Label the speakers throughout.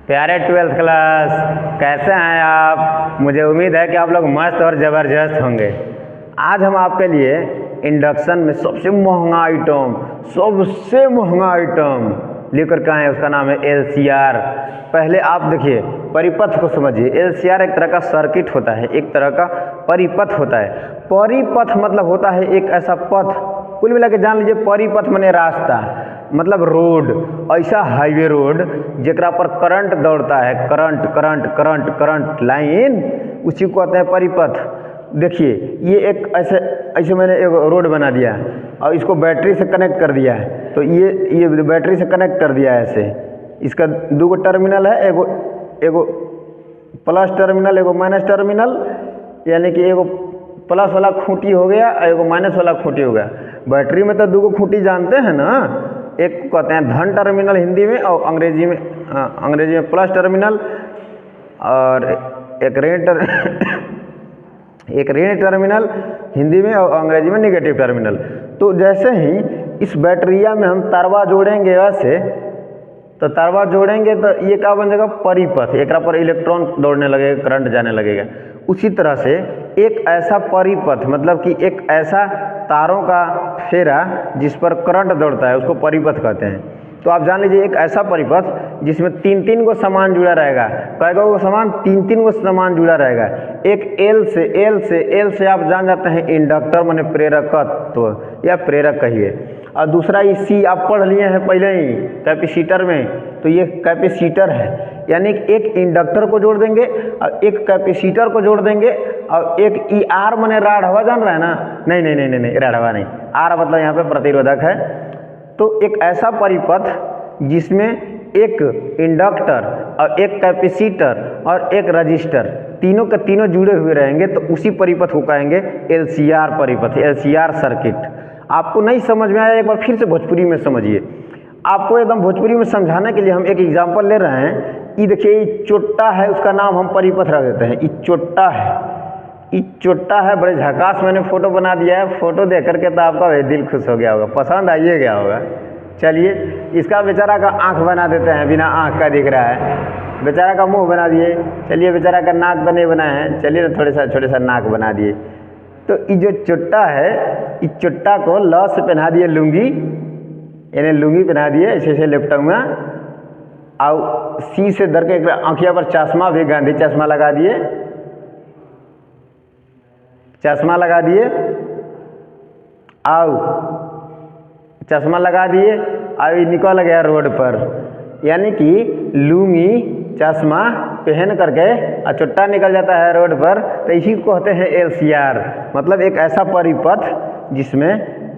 Speaker 1: प्यारे 12th class, कैसे हैं आप। मुझे उम्मीद है कि आप लोग मस्त और ज़बरदस्त होंगे। आज हम आपके लिए इंडक्शन में सबसे महंगा आइटम लेकर के आए हैं। उसका नाम है LCR। पहले आप देखिए, परिपथ को समझिए। LCR एक तरह का सर्किट होता है, एक तरह का परिपथ होता है। परिपथ मतलब होता है एक ऐसा पथ, कुल मिला के जान लीजिए परिपथ माने रास्ता, मतलब रोड, ऐसा हाईवे रोड जेकरा पर करंट दौड़ता है, करंट लाइन, उसी को कहते हैं परिपथ। देखिए ये एक ऐसे मैंने एक रोड बना दिया है और इसको बैटरी से कनेक्ट कर दिया है। तो ये बैटरी से कनेक्ट कर दिया है ऐसे। इसका दो टर्मिनल है, एगो प्लस टर्मिनल, एगो माइनस टर्मिनल, यानी कि एगो प्लस वाला खूंटी हो गया और एगो माइनस वाला खूंटी हो गया। बैटरी में तो दो खूंटी जानते हैं ना, एक को कहते हैं धन टर्मिनल हिंदी में, और अंग्रेजी में प्लस टर्मिनल, और एक ऋण टर्मिनल हिंदी में, और अंग्रेजी में निगेटिव टर्मिनल। तो जैसे ही इस बैटरिया में हम तारवा जोड़ेंगे वैसे, तो तारवा जोड़ेंगे तो ये क्या बन जाएगा, परिपथ। एक पर इलेक्ट्रॉन दौड़ने लगेगा, करंट जाने लगेगा। उसी तरह से एक ऐसा परिपथ, मतलब कि एक ऐसा तारों का फेरा जिस पर करंट दौड़ता है, उसको परिपथ कहते हैं। तो आप जान लीजिए एक ऐसा परिपथ जिसमें तीन को सामान जुड़ा रहेगा। कईगो वो सामान तीन को सामान जुड़ा रहेगा। एक एल से आप जान जाते हैं इंडक्टर माने प्रेरकत्व या प्रेरक कहिए, और दूसरा ये C आप पढ़ लिए हैं पहले ही कैपेसिटर में, तो ये कैपेसिटर है। यानी एक इंडक्टर को जोड़ देंगे और एक कैपेसिटर को जोड़ देंगे, और एक ER माने राढ़वा जान रहा है ना, नहीं राढ़वा नहीं, R मतलब यहाँ पे प्रतिरोधक है। तो एक ऐसा परिपथ जिसमें एक इंडक्टर और एक कैपेसिटर और एक रजिस्टर, तीनों के तीनों जुड़े हुए रहेंगे, तो उसी परिपथ को कहेंगे LCR परिपथ, LCR सर्किट। आपको नहीं समझ में आया, एक बार फिर से भोजपुरी में समझिए। आपको एकदम भोजपुरी में समझाने के लिए हम एक एग्जाम्पल ले रहे हैं। ये देखिए, ये चोट्टा है, उसका नाम हम परिपथ रख देते हैं। ये चोट्टा है, बड़े झकास मैंने फोटो बना दिया है। फोटो देख करके तो आपका दिल खुश हो गया होगा, पसंद आइए गया होगा। चलिए इसका बेचारा का आँख बना देते हैं, बिना आँख का दिख रहा है। बेचारा का मुंह बना दिए। चलिए बेचारा का नाक तो नहीं बनाए हैं, चलिए ना छोटे सा नाक बना दिए। तो ये जो चोट्टा है, इस चोट्टा को ल से पहना दिए लुंगी, यानी लुंगी पहना दिए ऐसे लेपटा हुआ, और C से धर के आँखिया पर चश्मा भी, गांधी चश्मा लगा दिए, चश्मा लगा दिए और निकल गया रोड पर। यानी कि लुंगी चश्मा पहन करके और चुट्टा निकल जाता है रोड पर, तो इसी को कहते हैं LCR। मतलब एक ऐसा परिपथ जिसमें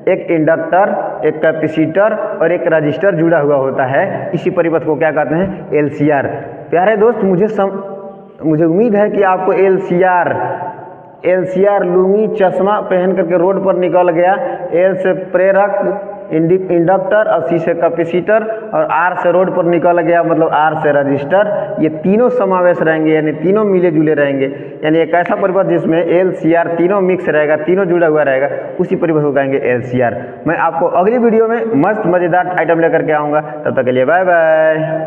Speaker 1: एक इंडक्टर, एक कैपेसिटर और एक रजिस्टर जुड़ा हुआ होता है, इसी परिपथ को क्या कहते हैं, LCR। प्यारे दोस्त, मुझे उम्मीद है कि आपको LCR लुंगी चश्मा पहन करके रोड पर निकल गया। L से प्रेरक इंडक्टर और C से कैपेसिटर और R से रोड पर निकल गया, मतलब R से रजिस्टर। ये तीनों समावेश रहेंगे, यानी तीनों मिले जुले रहेंगे। यानी एक ऐसा परिपथ जिसमें LCR तीनों मिक्स रहेगा, तीनों जुड़ा हुआ रहेगा, उसी परिपथ को कहेंगे LCR। मैं आपको अगली वीडियो में मस्त मज़ेदार आइटम लेकर के आऊँगा। तब तक के लिए बाय बाय।